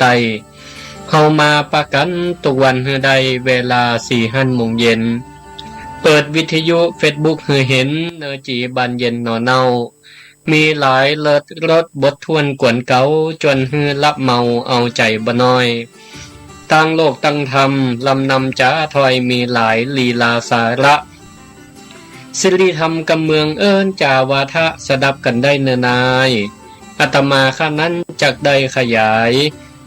ไตเข้ามาประกันทุกวันเฮือใดเวลา4-5 โมงเย็นเปิดวิทยุเฟซบุ๊กเฮือเห็นเนอจีบานเย็นนอเนามีหลายเลิศรถบททวนกวนเก่าจนเฮือลับเมาเอาใจบ่น้อยตั้งโลกตั้งธรรมลำนำจ้าถอยมีหลายลีลาสาระศิริธรรมกำเมืองเอิ้นจาวาทะสดับกันได้เนนายอาตมาข้านั้นจักได้ขยาย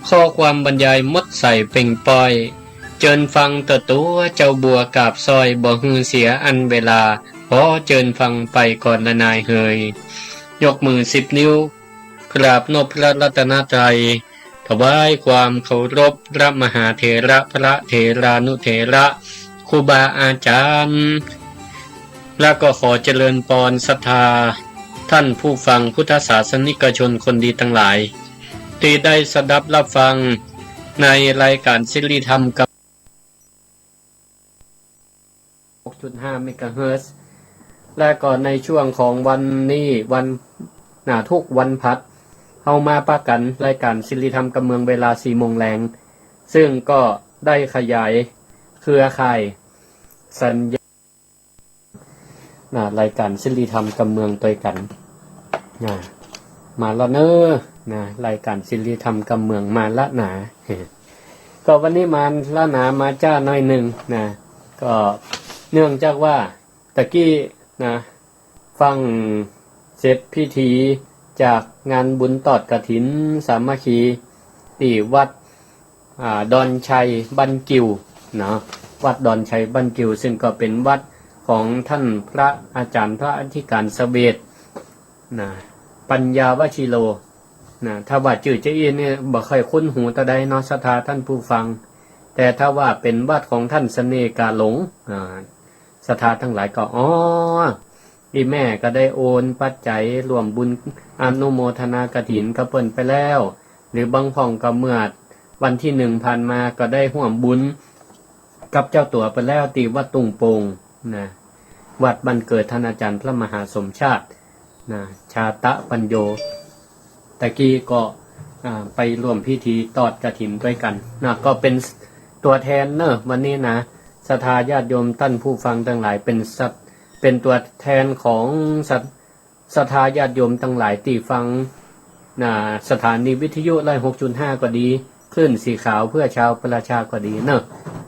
ข้อความบรรยายมดใส่เป่งปอยเจิญฟังตัวเจ้าบัวกาบซอยบ่ฮือเสียอันเวลาพอเจิญฟังไปก่อนละนายเฮยยกมือ10 นิ้วกราบนบพระรัตนตรัยถวายความเคารพพระมหาเถระพระเถรานุเถระครูบาอาจารย์และก็ขอเจริญพรศรัทธาท่านผู้ฟังพุทธศาสนิกชนคนดีทั้งหลายที่ได้สดับรับฟังในรายการศิริธรรมกับ 6.5 เมกะเฮิรตซ์และก็ในช่วงของวันนี้วันทุกวันพัดเอามาประกันรายการศิริธรรมกับเมืองเวลา 4 โมงแรงซึ่งก็ได้ขยายเครือข่ายสัญญารายการศิริธรรมกับเมืองตัวกันมาละเนอรายการศิริธรรมกับเมืองมาละหนาก็วันนี้มาละหนามาจ้าน้อยหนึ่งก็เนื่องจากว่าตะกี้ฟังเสร็จพิธีจากงานบุญตอดกฐินสามัคคีที่วัดดอนชัยบ้านกิววัดดอนชัยบ้านกิวซึ่งก็เป็นวัดของท่านพระอาจารย์พระอธิการเสเวตปัญญาวชิโลถ้าว่าชื่อเจ้าอีเนี่ยบ่ค่อยคุ้นหูตะใดเนาะศรัทธาท่านผู้ฟังแต่ถ้าว่าเป็นวัดของท่านเสน่กาหลงศรัทธาทั้งหลายก็อีแม่ก็ได้โอนปัจจัยรวมบุญอนุโมทนากฐินกับเพิ่นไปแล้วหรือบางพ่องก็เมื่อวันที่1ผ่านมาก็ได้ร่วมบุญกับเจ้าตัวไปแล้วที่วัดตุงโปงวัดบ้านเกิดท่านอาจารย์พระมหาสมชาติชาตะปัญโยตะกี้ก็ไปร่วมพิธีตอดกฐินด้วยกันก็เป็นตัวแทนวันนี้ศรัทธาญาติโยมท่านผู้ฟังทั้งหลายเป็นตัวแทนของศรัทธาญาติโยมทั้งหลายที่ฟังสถานีวิทยุไล่ 6.5 ก็ดีคลื่นสีขาวเพื่อชาวประชาก็ดี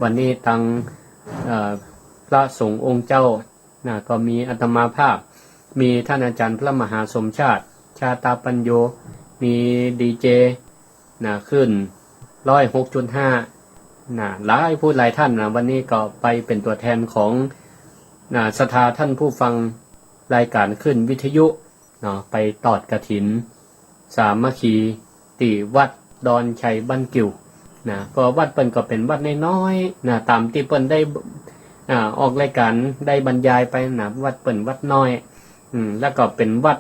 วันนี้ทางพระสงฆ์องค์เจ้าก็มีอาตมาภาพมีท่านอาจารย์พระมหาสมชาติชาตาปัญโยมีดีเจขึ้น 106.5 หลายผู้หลายท่านวันนี้ก็ไปเป็นตัวแทนของศรัทธาท่านผู้ฟังรายการขึ้นวิทยุไปตอดกฐินสามัคคีติวัดดอนชัยบ้านกิวก็วัดเปิ้นก็เป็นวัดน้อยๆตามที่เปิ้นได้ออกรายการได้บรรยายไปวัดเปิ้นวัดน้อยแล้วก็เป็นวัด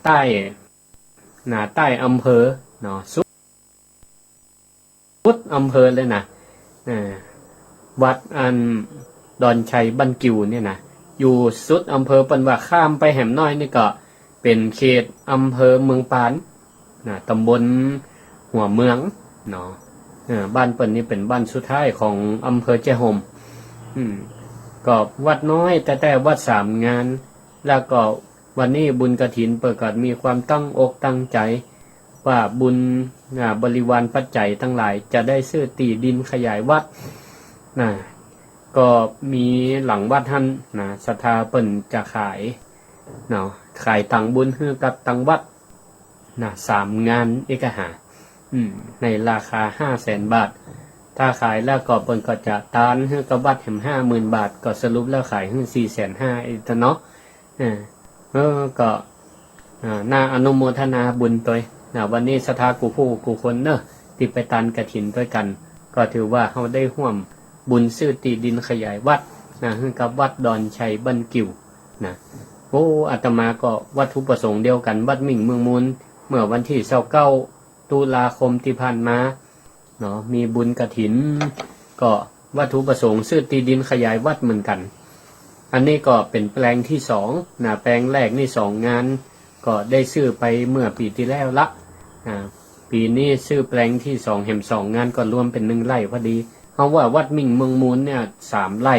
ใต้อำเภอสุดอำเภอเลยวัดดอนชัยบ้านกิวเนี่ยอยู่สุดอำเภอเปิ้นว่าข้ามไปแหมน้อยนี่ก็เป็นเขตอำเภอเมืองปานตำบลหัวเมืองบ้านเปิ้นนี่เป็นบ้านสุดท้ายของอำเภอเจ้าห่มก็วัดน้อยแต่วัด3 งานแล้วก็วันนี้บุญกฐินเปิดก็มีความตั้งอกตั้งใจว่าบุญบริวารปัจจัยทั้งหลายจะได้ซื้อตีดินขยายวัดก็มีหลังวัดท่านศรัทธาเปิ้นจะขายตังบุญให้กับตังวัด3 งานเอกหาในราคา 500,000 บาทถ้าขายแล้วก็เปิ้นก็จะตานให้กับวัดแห่ม 50,000 บาทก็สรุปแล้วขายให้ 450,000 อีกเนาะก็น่าอนุโมทนาบุญตัววันนี้ศรัทธากูคนที่ไปตานกฐินด้วยกันก็ถือว่าเฮาได้ร่วมบุญซื้อตีดินขยายวัดให้กับวัดดอนชัยบ้านกิวอาตมาก็วัตถุประสงค์เดียวกันวัดมิ่งเมืองมูลเมื่อวันที่29 ตุลาคมที่ผ่านมามีบุญกฐินก็วัตถุประสงค์ซื้อตีดินขยายวัดเหมือนกันอันนี้ก็เป็นแปลงที่2แปลงแรกนี่2 งานก็ได้ซื้อไปเมื่อปีที่แล้วละ ปีนี้ซื้อแปลงที่2 แห่ม 2 งานก็รวมเป็น1 ไร่พอดีเฮาว่าวัดมิ่งเมืองมูลเนี่ย3 ไร่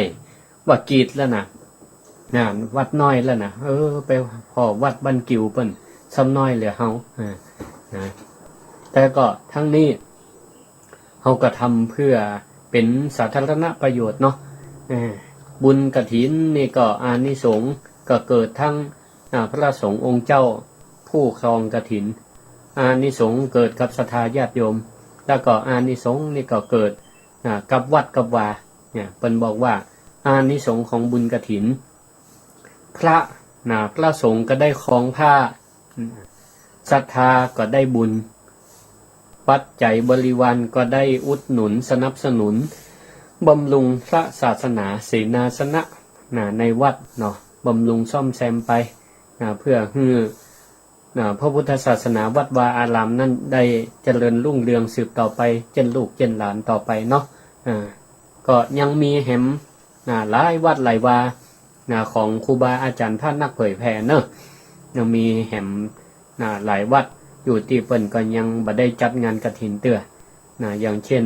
ว่ากรีดแล้วนะวัดน้อยแล้วนะไปพอวัดบ้านกิวเปิ้นซ้ำน้อยเหลือเฮานะแต่ก็ทั้งนี้เฮาก็ทำเพื่อเป็นสาธารณประโยชน์เนาะบุญกฐินนี่ก็อานิสงส์ก็เกิดทั้งพระสงฆ์องค์เจ้าผู้ครองกฐินอานิสงส์เกิดกับศรัทธาญาติโยมแล้วก็อานิสงส์นี่ก็เกิดกับวัดกับวาเนี่ยเปิ้นบอกว่าอานิสงส์ของบุญกฐินพระสงฆ์ก็ได้ครองผ้าศรัทธาก็ได้บุญปัจจัยบริวารก็ได้อุดหนุนสนับสนุนบำรุงพระศาสนาเสนาสนะในวัดเนาะบำรุงซ่อมแซมไปเพื่อให้พระพุทธศาสนาวัดวาอารามนั้นได้เจริญรุ่งเรืองสืบต่อไปเจนลูกเจนหลานต่อไปเนาะก็ยังมีแหมหลายวัดหลายวาของครูบาอาจารย์ท่านนักเผยแผ่เนอะยังมีแหมหลายวัดอยู่ที่เปิ้นก็ยังบ่ได้จัดงานกฐินเตื้ออย่างเช่น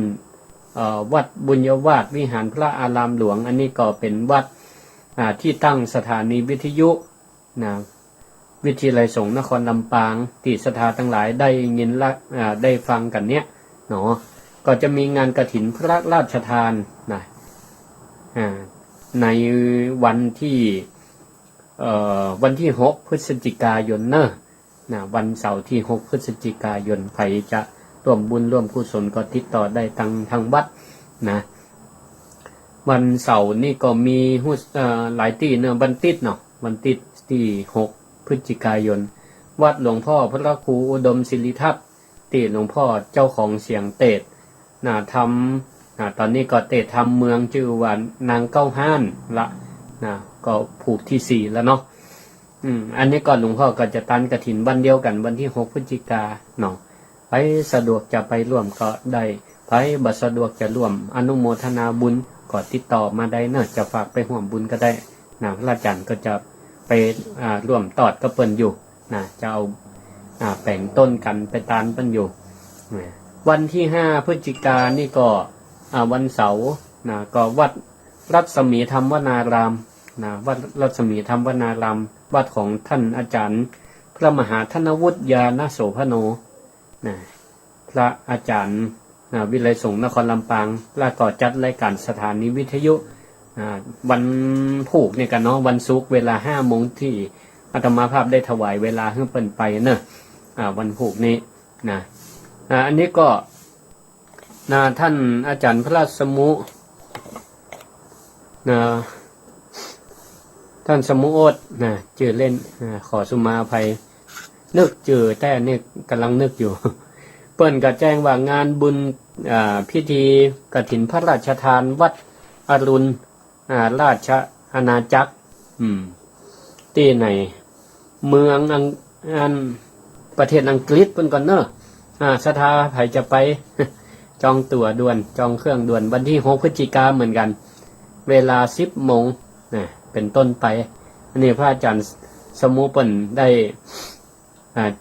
วัดบุญยวาสวิหารพระอารามหลวงอันนี้ก็เป็นวัดที่ตั้งสถานีวิทยุวิทยาลัยสงฆ์นครลำปางที่ศรัทธาทั้งหลายได้ยินและได้ฟังกันเนี้ยเนาะก็จะมีงานกฐินพระราชทานในวันที่6 พฤศจิกายนวันเสาร์ที่6 พฤศจิกายนใครจะร่วมบุญร่วมกุศลก็ติดต่อได้ทางวัดนะวันเสาร์นี่ก็มีหลายที่วันติดเนาะวันติดที่6 พฤศจิกายนวัดหลวงพ่อพระครูอุดมศิริทัศน์ที่หลวงพ่อเจ้าของเสียงเตศทำตอนนี้ก็เตศทำเมืองชื่อว่านางเก้าห้านละก็ผูกที่4แล้วเนาะอันนี้ก่อนหลวงพ่อก็จะตันกฐินวันเดียวกันวันที่6 พฤศจิกาเนาะไปสะดวกจะไปร่วมก็ได้ไปบ่สะดวกจะร่วมอนุโมทนาบุญก็ติดต่อมาได้เนอะจะฝากไปร่วมบุญก็ได้พระอาจารย์ก็จะไปร่วมตอดก็เปิ้นอยู่จะเอาแป่งต้นกันไปตานเปิ้นอยู่วันที่5 พฤศจิกายนนี่ก็วันเสาร์ก็วัดรัศมีธรรมวนารามวัดรัศมีธรรมวนารามวัดของท่านอาจารย์พระมหาธนวุฒิญาณโสภโนพระอาจารย์วิไลสงฆ์นครลำปางแล้วก็จัดรายการสถานีวิทยุวันผูกเนี่ยกันเนาะวันศุกร์เวลา 5 โมงที่อาตมาภาพได้ถวายเวลาให้เปิ้นไปเนอะวันผูกนี้อันนี้ก็ท่านอาจารย์พระราชสมุท่านสมุโอษชื่อเล่นขอสุมาอภัยนึกจื่อแต่นี่กำลังนึกอยู่เปิ้นก็แจ้งว่างานบุญพิธีกฐินพระราชทานวัดอรุณราชอาณาจักรที่ในเมืองประเทศอังกฤษเปิ้นก่อนเนอะศรัทธาไผจะไปจองตั๋วด่วนจองเครื่องด่วนวันที่6 พฤศจิกายนเหมือนกันเวลา 10 โมงเป็นต้นไปอันนี้พระอาจารย์สมุเปิ้นได้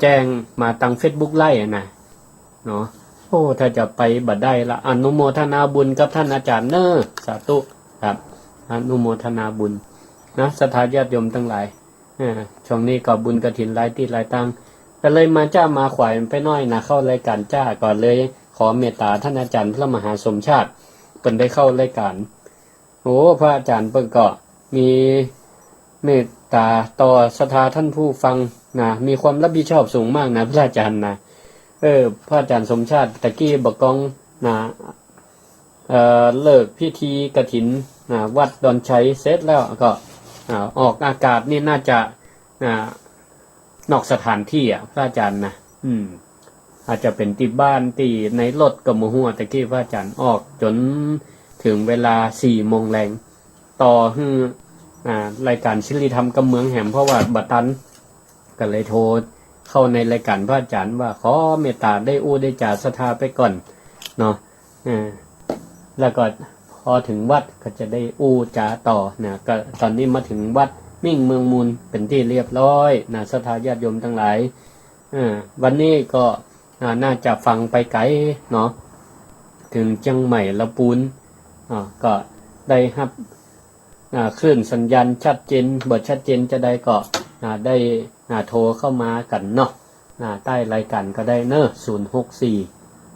แจ้งมาทาง Facebook ไล่เนาะถ้าจะไปบัดได้ละอนุโมทนาบุญกับท่านอาจารย์เนอะสาธุครับอนุโมทนาบุญศรัทธาญาติโยมทั้งหลายช่วงนี้ก็บุญกฐินหลายที่หลายตังก็เลยมาจ้ามาขวายไปน้อยเข้ารายการจ้าก่อนเลยขอเมตตาท่านอาจารย์พระมหาสมชาติเปิ้นได้เข้ารายการพระอาจารย์เปิ้นก็มีเมตตาต่อศรัทธาท่านผู้ฟังมีความรับผิดชอบสูงมากพระอาจารย์พระอาจารย์สมชาติตะกี้บอกกองเลิกพิธีกฐินวัดดอนชัยเสร็จแล้วก็ออกอากาศนี่น่าจะนอกสถานที่พระอาจารย์อาจจะเป็นที่บ้านที่ในรถกับหัวตะกี้พระอาจารย์ออกจนถึงเวลา 4 โมงแรงต่อรายการศิริธรรมกำเมืองแหมเพราะว่าบัดตันก็เลยโทรเข้าในรายการพระอาจารย์ว่าขอเมตตาได้ได้จ่าศรัทธาไปก่อนเนาะแล้วก็พอถึงวัดก็จะได้จ่าต่อก็ตอนนี้มาถึงวัดมิ่งเมืองมูลเป็นที่เรียบร้อยศรัทธาญาติโยมทั้งหลายวันนี้ก็ น่าจะฟังไปไกลเนาะถึงเชียงใหม่ละปูนก็ได้รับคลื่นสัญญาณชัดเจนบ่ชัดเจนจะได้ก็ได้โทรเข้ามากันเนาะใต้รายการก็ได้เนอะ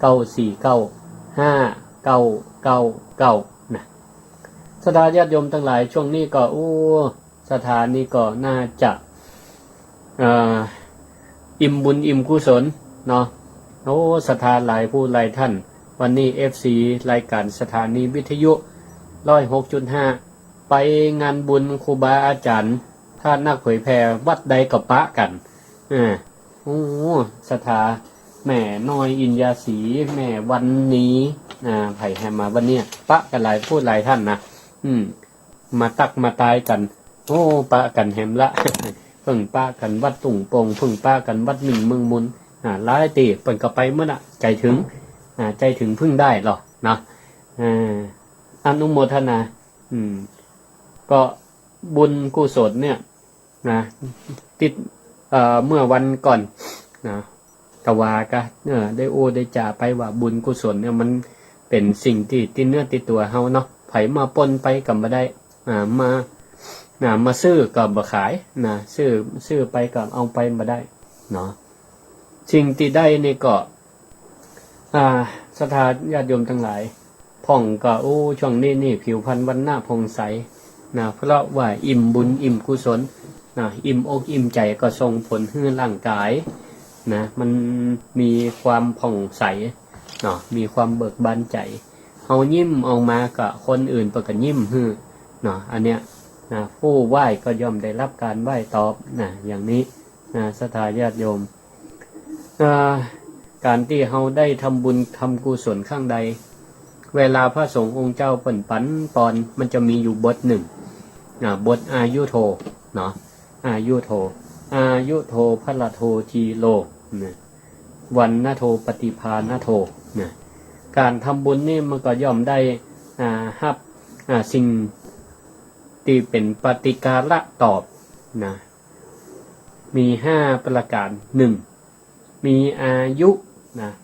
064-949-5999นะสถาญาติโยมทั้งหลายช่วงนี้ก็สถานนี้ก็น่าจะอิ่มบุญอิ่มกุศลเนาะสถานหลายผู้หลายท่านวันนี้ FC รายการสถานีวิทยุ 106.5 ไปงานบุญครูบาอาจารย์ท่านนักเผยแผ่วัดใดกับปะกันสถาแม่น้อยอินยาศรีแม่วันนี้ไผ่แฮมมาวันนี้ปะกันหลายผู้หลายท่านนะมาตักมาตายกันปะกันแฮมละ เพิ่งปะกันวัดตุ่งโปงเพิ่งปะกันวัดหนึ่งเมืองมุนหลายตีเปิ่นก็ไปเมื่อน่ะใจถึงพึ่งได้หรอนะอนุโมทนาก็บุญกุศลเนี่ยติดเมื่อวันก่อนตะวากะได้ได้จ่าไปว่าบุญกุศลเนี่ยมันเป็นสิ่งที่ติดเนื้อติดตัวเฮาเนาะไผมาปนไปกับมาได้มาซื้อกับบ่ขายซื้อไปกับเอาไปมาได้เนาะสิ่งที่ได้นี่ก็ศรัทธาญาติโยมทั้งหลายผ่องก็ช่วงนี้ผิวพรรณวันหน้าผ่องใสเพราะว่าอิ่มบุญอิ่มกุศลอิ่มอกอิ่มใจก็ส่งผลให้ร่างกายมันมีความผ่องใสมีความเบิกบานใจเฮายิ้มออกมากับคนอื่นเปิดก็ยิ้มฮืออันเนี้ยผู้ไหว้ก็ย่อมได้รับการไหว้ตอบอย่างนี้ศรัทธาญาติโยมการที่เฮาได้ทำบุญทำกุศลข้างใดเวลาพระสงฆ์องค์เจ้าเปิ่นปันปอนมันจะมีอยู่บทหนึ่งบทอายุโทอายุโทพระโททีโลวันนโทปฏิภาณโทการทำบุญนี่มันก็ย่อมได้รับสิ่งที่เป็นปฏิการะตอบมี5ประการ1มีอายุ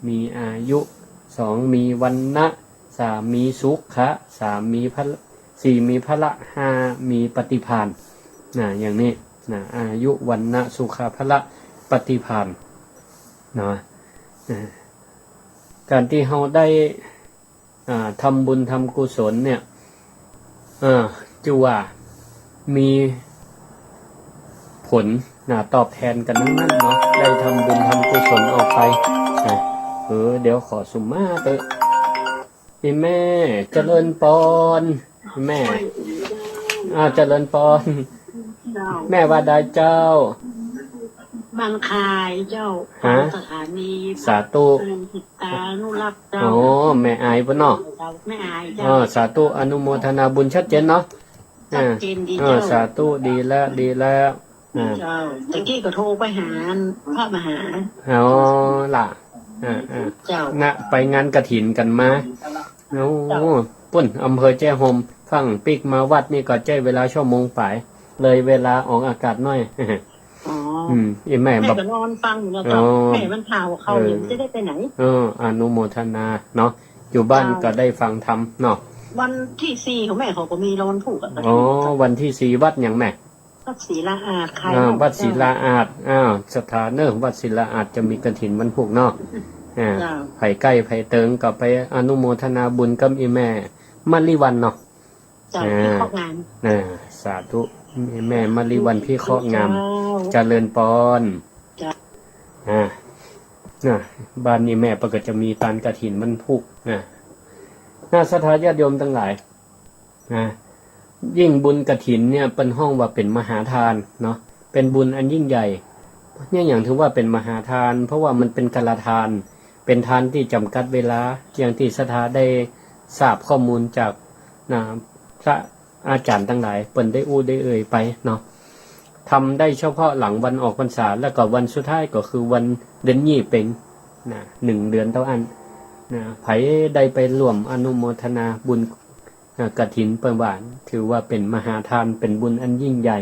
มีอายุ2มีวันนะ3มีสุขะ3มีพละ4มีพละ5มีปฏิภาณอย่างนี้อายุวันนะสุขะพละปฏิภาณการที่เราได้ทำบุญทำกุศลเนี่ยจะว่ามีผลตอบแทนกันนั่นเนาะได้ทำบุญทำกุศลออกไปเดี๋ยวขอสุมมาเตอะพี่แม่เจริญปอนแม่เจริญปอนแม่ว่าได้เจ้าบางคายเจ้าสถานีสาธุจิตตานุรักษ์เจ้าแม่อายปะเนาะแม่อายเจ้าสาธุอนุโมทนาบุญชัดเจนเนาะชัดเจนดีเจ้าสาธุดีแล้วเจ้าตะกี้ก็โทรไปหาพระมหาล่ะไปงานกฐินกันมาปุ่นอำเภอแจ้ห่มฟังปิกมาวัดนี่ก็ใช้เวลาชั่วโมงปลายเลยเวลาออกอากาศน้อยแม่ก็นอนฟังอยู่แล้วจ้ะแม่มันข่าวเขาอยู่จะได้ไปไหนอนุโมทนาเนาะอยู่บ้านก็ได้ฟังธรรมเนาะวันที่4ของแม่เขาก็มีร้อนผูกกันวันที่4วัดอย่างแม่วัดศรีลาอาดใครวัดศรีลาอาดสถานวัดศรีลาอาดจะมีกฐินวันผูกเนาะไผ่ใกล้ไผ่เติงก็ไปอนุโมทนาบุญกับอีแม่มัลลิวันเนาะพี่เคาะงามสาธุแม่มัลลิวันพี่เคาะงามเจริญปอนบ้านนี้แม่ปกติจะมีตานกฐินวันผูกศรัทธาญาติโยมทั้งหลายยิ่งบุญกฐินเนี่ยเป็นห้องว่าเป็นมหาทานเนาะเป็นบุญอันยิ่งใหญ่เนี่ยอย่างถือว่าเป็นมหาทานเพราะว่ามันเป็นกาลทานเป็นทานที่จำกัดเวลาอย่างที่ศรัทธาได้ทราบข้อมูลจากพระอาจารย์ทั้งหลายเปิ่นได้ได้เอ่ยไปเนาะทำได้เฉพาะหลังวันออกพรรษาแล้วก็วันสุดท้ายก็คือวันเดือนยี่เป็ง1 เดือนเท่าอันไผได้ไปร่วมอนุโมทนาบุญกฐินเปิ่นว่าถือว่าเป็นมหาทานเป็นบุญอันยิ่งใหญ่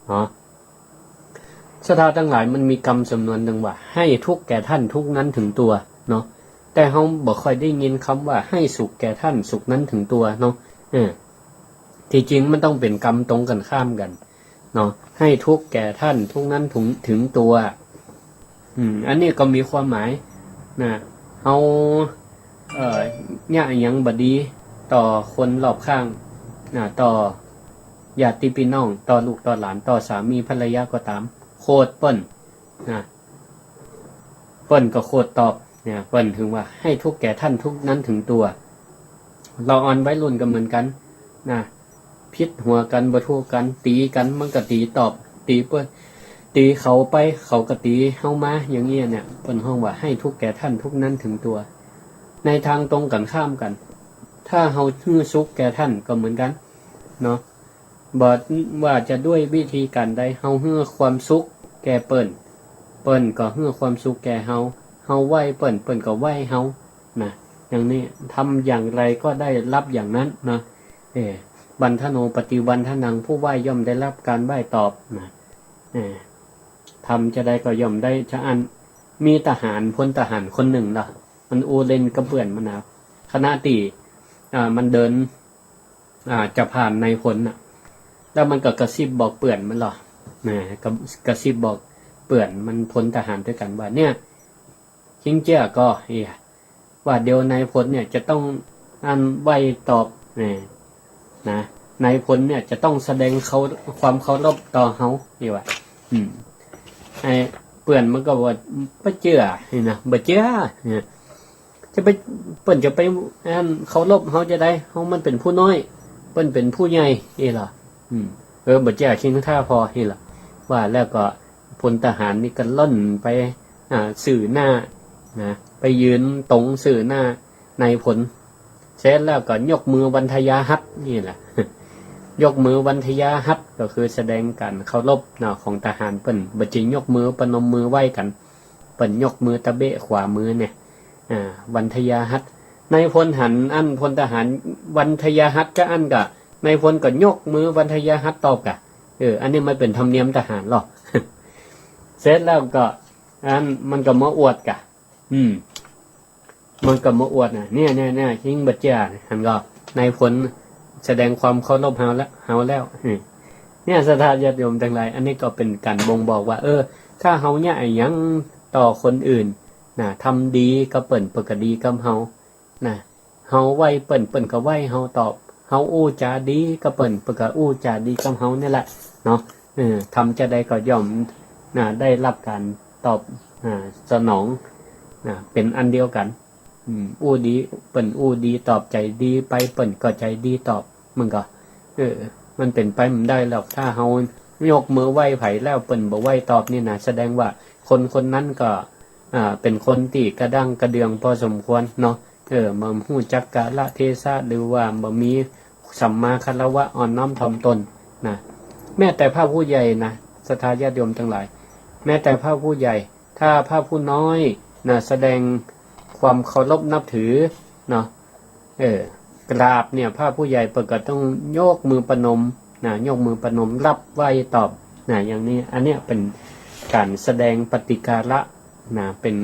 เนาะ ศรัทธาทั้งหลายมันมีกรรมสำนวนหนึ่งว่าให้ทุกข์แก่ท่านทุกข์นั้นถึงตัวเนาะแต่เราบ่ค่อยได้ยินคำว่าให้สุขแก่ท่านสุขนั้นถึงตัวเนาะที่จริงมันต้องเป็นกรรมตรงกันข้ามกันเนาะให้ทุกข์แก่ท่านทุกข์นั้นถึงตัวอันนี้ก็มีความหมายนะเอาเนี่ยยังบดีต่อคนรอบข้างนะต่อญาติพี่น้องต่อลูกต่อหลานต่อสามีภรรยาก็ตามโคตรเปิ้นนะเปิ้นก็โคตรตอบเนี่ยเปิ้นถึงว่าให้ทุกแก่ท่านทุกนั้นถึงตัวเราอ่อนไว้รุ่นกันเหมือนกันนะพิษหัวกันบ่ถูกกันตีกันมันก็ตีตอบตีเปิ้นตีเขาไปเขาก็ตีเฮามาอย่างเงี้ยเนี่ยเปิ้นห้องว่าให้ทุกแก่ท่านทุกนั้นถึงตัวในทางตรงกันข้ามกันถ้าเฮาฮื้อสุขแก่ท่านก็เหมือนกันเนาะบ่ว่าจะด้วยวิธีการใดเฮาฮื้อความสุขแก่เปิ้นก็ฮื้อความสุขแก่เฮาไหว้เปิ้นก็ไหว้เฮานะอย่างนี้ทำอย่างไรก็ได้รับอย่างนั้นนะบันทโนปฏิวันทนังผู้ไหว้ย่อมได้รับการไหว้ตอบนะทำจะได้ก็ย่อมได้จะอันมีทหารพลทหารคนหนึ่งล่ะมันอูเล่นกระเปื่อนมันนะคณะตีมันเดินจะผ่านในพลน่ะแล้วมันก็กระซิบบอกเปื่อนมันหรอกระซิบบอกเปื่อนมันพลทหารด้วยกันว่าเนี่ยชิงเจ้าก็ว่าเดี๋ยวนายพลเนี่ยจะต้องอันไหวตอบนะนายพลเนี่ยจะต้องแสดงความเคารพต่อเขานี่ว่าไอ้เปื่อนมันก็ว่าบ่เชื่อนี่นะบ่เชื่อเนี่ยจะไปเปิ้นจะไปอันเคารพเขาจะได้เขามันเป็นผู้น้อยเปิ้นเป็นผู้ใหญ่นี่ล่ะบ่เชื่อคิงท่าพอนี่ล่ะว่าแล้วก็พลทหารนี่ก็ล่นไปสื่อหน้านะไปยืนตรงสื่อหน้านายพลเสร็จแล้วก็ยกมือวันทยาฮัตนี่แหละยกมือวันทยาฮัตก็คือแสดงการเคารพของทหารเปิ้นบ่จริงยกมือปนมมือไหว้กันเปิ้นยกมือตะเบะขวามือเนี่ยวันทยาฮัตนายพลหันอันพลทหารวันทยาฮัตก็อันกะนายพลก็ยกมือวันทยาฮัตตอบกะอันนี้มันเป็นธรรมเนียมทหารหรอก เสร็จแล้วก็อันมันก็มาอวดกะมันก็มาอวดเนี่ยชิงบัจเจ้าหันก็นายพลแสดงความเคารพเฮาแล้วเนี่ยศรัทธาญาติโยมทั้งหลายอันนี้ก็เป็นการบ่งบอกว่าถ้าเฮาเนี่ยยังต่อคนอื่นทำดีก็เปิ้นก็ดีกับเฮาเฮาไหว้เปิ้นก็ไหว้เฮาตอบเฮาอู้จาดีก็เปิ้นก็อู้จาดีกับเฮานี่แหละเนาะทำจะได้ก็ย่อมได้รับการตอบสนองเป็นอันเดียวกันอู้ดีเปิ้นอู้ดีตอบใจดีไปเปิ้นก็ใจดีตอบมันก็มันเป็นไปมันได้หรอกถ้าเฮายกมือไหว้ไผแล้วเปิ้นบ่ไหว้ตอบนี่นะแสดงว่าคนนั้นก็เป็นคนที่กระดั้งกระเดืองพอสมควรเนาะบ่ฮู้จักกาลเทศะหรือว่าบ่มีสัมมาคารวะอ่อนน้อมถ่อมตนนะแม้แต่พระผู้ใหญ่นะศรัทธาญาติโยมทั้งหลายแม้แต่พระผู้ใหญ่ถ้าพระผู้น้อยแสดงความเคารพนับถือเนาะกราบเนี่ยพระผู้ใหญ่เปิดก็ต้องยกมือประนมยกมือประนมรับไหว้ตอบอย่างนี้อันเนี้ยเป็นการแสดงปฏิการะเป็น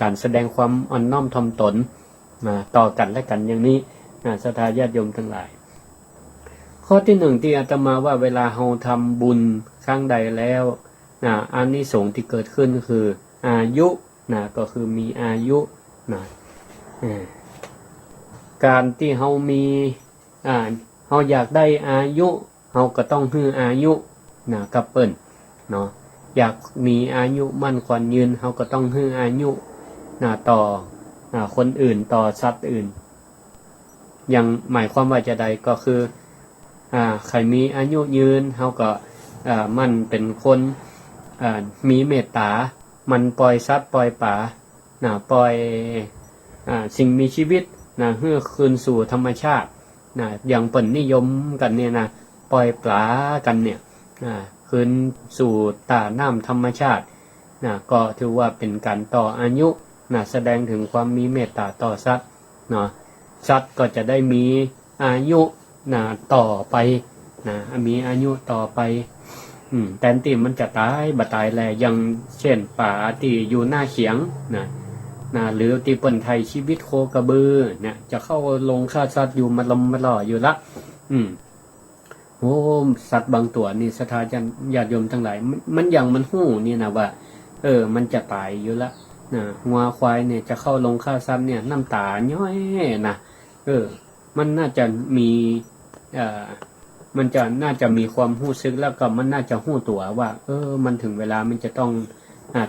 การแสดงความอ่อนน้อมถ่อมตนต่อกันและกันอย่างนี้ศรัทธาญาติโยมทั้งหลายข้อที่หนึ่งที่อาตมาว่าเวลาเราทำบุญครั้งใดแล้วอานิสงส์ที่เกิดขึ้นคืออายุก็คือมีอายุการที่เรามีเราอยากได้อายุเราก็ต้องฮื้ออายุกับเปิ้นเนาะอยากมีอายุมั่นขวัญยืนเราก็ต้องฮื้ออายุต่อคนอื่นต่อสัตว์อื่นอย่างหมายความว่าจะใดก็คือใครมีอายุยืนเราก็มันเป็นคนมีเมตตามันปล่อยสัตว์ปล่อยป่าปล่อยสิ่งมีชีวิตเพื่อคืนสู่ธรรมชาติอย่างเปิ่นนิยมกันเนี่ยปล่อยปลากันเนี่ยคืนสู่ตาน้ำธรรมชาติก็ถือว่าเป็นการต่ออายุแสดงถึงความมีเมตตาต่อสัตว์สัตว์ก็จะได้มีอายุต่อไปมีอายุต่อไป แต่ที่มันจะตายบ่ตายแลยังเช่นป่าที่อยู่หน้าเขียงนะหรือที่เปิ้นไทยชีวิตโคกระบือเนี่ยจะเข้าลงฆ่าสัตว์อยู่มาลมมาหล่ออยู่ละโอ้สัตว์บางตัวนี่สถาญาติโยมทั้งหลายมันอย่างมันหู้นี่นะว่ามันจะตายอยู่ละงัวควายเนี่ยจะเข้าลงฆ่าสัตว์เนี่ยน้ำตาย้อยนะมันน่าจะมีน่าจะมีความรู้สึกแล้วก็มันน่าจะหู้ตัวว่ามันถึงเวลามันจะต้อง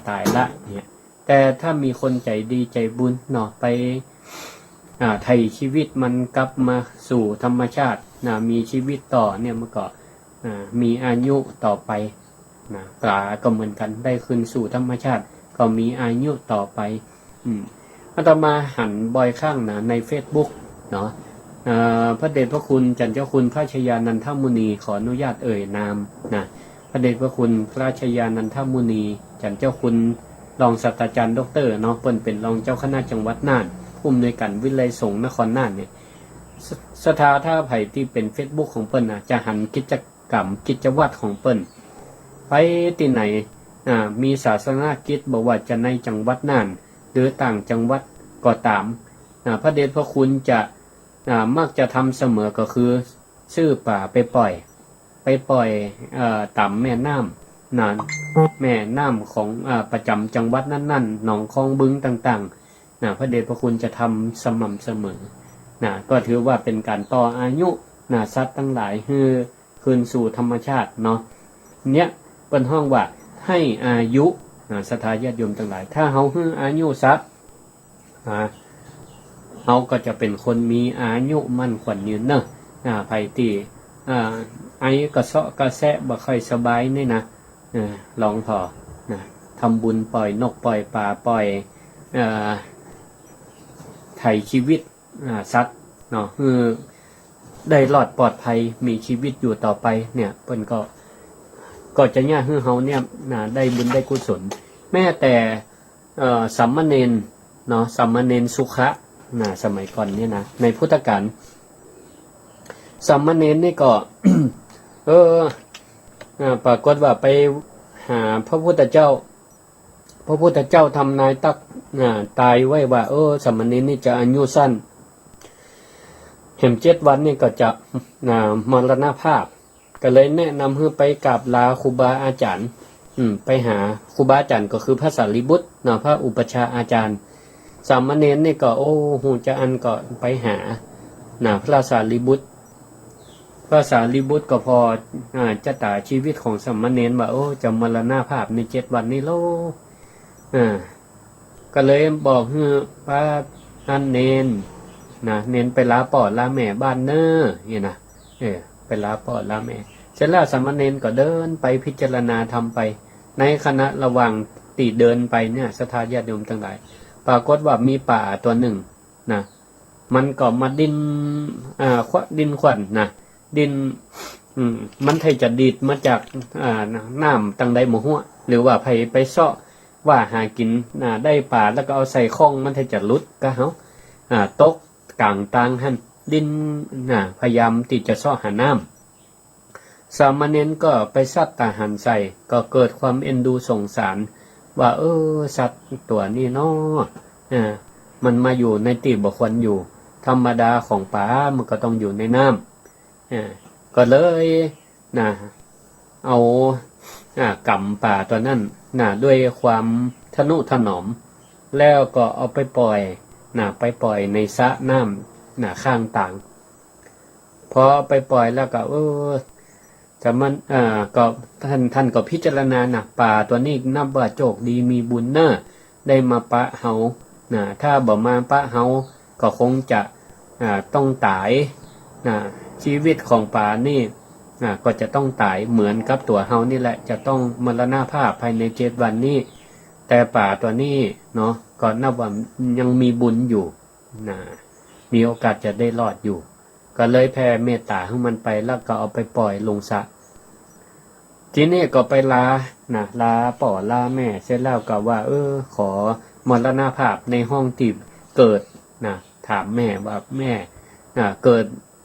ตายละเนี่ยแต่ถ้ามีคนใจดีใจบุญเนาะไปไถ่ชีวิตมันกลับมาสู่ธรรมชาติมีชีวิตต่อเนี่ยมันก็มีอายุต่อไปปลาก็เหมือนกันได้คืนสู่ธรรมชาติก็มีอายุต่อไปอาตมาหันบ่อยข้างใน Facebook เนาะพระเดชพระคุณจันเจ้าคุณพระชยานันทมุนีขออนุญาตเอ่ยนามพระเดชพระคุณพระชยานันทมุนีจันเจ้าคุณรองศาสตราจารย์ดร.เนาะเปิ้นเป็นรองเจ้าคณะจังหวัดน่านผู้อำนวยการวิไลสงฆ์นครน่านเนี่ยสถาท่าไผ่ที่เป็น Facebook ของเปิ้นจะหันกิจกรรมกิจวัตรของเปิ้นไปที่ไหนมีศาสนกิจบอกว่าจะในจังหวัดน่านหรือต่างจังหวัดก็ตามพระเดชพระคุณจะมักจะทำเสมอก็คือซื้อป่าไปปล่อยตามแม่น้ำแม่น้ำของประจำจังหวัดนั่นๆหนองคลองบึงต่างๆพระเดชพระคุณจะทำสม่ำเสมอก็ถือว่าเป็นการต่ออายุสัตว์ทั้งหลายคืนสู่ธรรมชาติเนาะเนี่ยเป็นห้องว่าให้อายุสถาญาติโยมทั้งหลายถ้าเขาให้อายุสัตว์เขาก็จะเป็นคนมีอายุมั่นขวัญยืนเนอะไผตีไอ้กระเซาะกระแซะบ่ค่อยสบายนี่นะลองพอทำบุญปล่อยนกปล่อยปลาปล่อยไถ่ชีวิตสัตว์เนาะได้รอดปลอดภัยมีชีวิตอยู่ต่อไปเนี่ยเพิ่นก็จะย่าให้เฮาเนี่ยได้บุญได้กุศลแม้แต่สามเณรเนาะสามเณรสุขะสมัยก่อนเนี่ยนะในพุทธกาลสามเณรนี่ก็ ปรากฏว่าไปหาพระพุทธเจ้าทำนายตายไว้ว่าสามเณรนี่จะอายุสั้นเห็น7 วันนี่ก็จะมรณภาพก็เลยแนะนำให้ไปกราบลาครูบาอาจารย์ไปหาครูบาอาจารย์ก็คือพระสารีบุตรพระอุปชฌาย์อาจารย์สามเณรนี่ก็หูจะอันก็ไปหาพระสารีบุตรก็พอจะตาชีวิตของสามเณรว่าจะมรณภาพใน7 วันนี้โลก็เลยบอกให้พระอันเน้นไปลาป่อลาแม่บ้านเนอนี่นะไปลาป่อลาแม่เสร็จแล้วสามเณรก็เดินไปพิจารณาทำไปในขณะระหว่างตีเดินไปเนี่ยสถาญาติโยมทั้งหลายปรากฏว่ามีป่าตัวหนึ่งมันก็มาดินขวัญดินมันไทยจะดีดมาจากน้ำตั้งใดหมู่หัวหรือว่าไปเซาะว่าหากินได้ป่าแล้วก็เอาใส่ข้องมันไทยจะลุดก็เฮาตกกลางตางหันดินพยายามที่จะเซาะหาน้ำสามเณรก็ไปซัดตาหันใส่ก็เกิดความเอ็นดูสงสารว่าสัตว์ตัวนี้เนาะมันมาอยู่ในที่บ่ควรอยู่ธรรมดาของป่ามันก็ต้องอยู่ในน้ำก็เลยเอากำป่าตัวนั้นด้วยความทนุถนอมแล้วก็เอาไปปล่อยในสระน้ำข้างต่างพอไปปล่อยแล้วก็แต่มันก็ท่านก็พิจารณาป่าตัวนี้นับว่าโชคดีมีบุญเนอะได้มาปะเฮาถ้าบ่มาปะเฮาก็คงจะต้องตายชีวิตของป่านี่ก็จะต้องตายเหมือนกับตัวเฮานี่แหละจะต้องมรณภาพภายใน7 วันนี้แต่ป่าตัวนี้เนาะก็นับว่ายังมีบุญอยู่มีโอกาสจะได้รอดอยู่ก็เลยแผ่เมตตาให้มันไปแล้วก็เอาไปปล่อยลงสระทีนี้ก็ไปลาป่อลาแม่เสร็จแล้วก็ว่าขอมรณภาพในห้องที่เกิดถามแม่ว่าแม่เกิด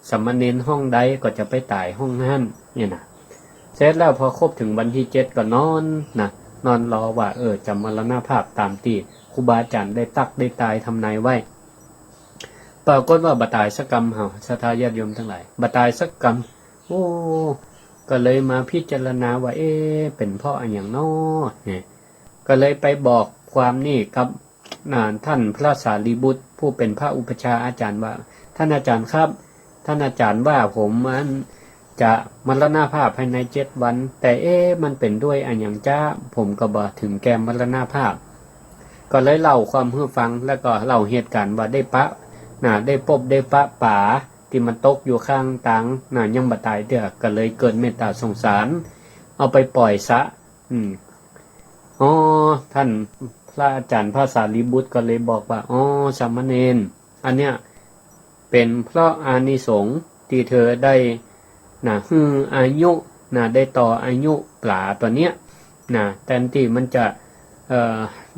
สามเณรห้องใดก็จะไปตายห้องนั้นเนี่ย เสร็จแล้วพอครบถึงวันที่7ก็นอนนอนรอว่าจะมรณภาพตามที่ครูบาอาจารย์ได้ตักได้ตายทำนายไว้ปรากฏว่าบ่ตายสักกรรมเฮาศรัทธาญาติโยมทั้งหลายบ่ตายสักกรรมก็เลยมาพิจารณาว่าเป็นเพราะอันอย่างน้อเนี่ยก็เลยไปบอกความนี่กับท่านพระสารีบุตรผู้เป็นพระอุปัชฌาย์อาจารย์ว่าท่านอาจารย์ครับท่านอาจารย์ว่าผมมันจะมรณภาพภายใน7 วันแต่มันเป็นด้วยอันอย่างจ้าผมก็บ่ถึงแก่มรณภาพก็เลยเล่าความให้ฟังแล้วก็เล่าเหตุการณ์ว่าได้ได้พบได้ปะป่าที่มันตกอยู่ข้างตังยังบ่ตายเด้อก็เลยเกิดเมตตาสงสารเอาไปปล่อยซะท่านพระอาจารย์พระสารีบุตรก็เลยบอกว่าสามเณรอันเนี้ยเป็นเพราะอานิสงส์ที่เธอได้อายุได้ต่ออายุปลาตัวเนี้ยแทนที่มันจะ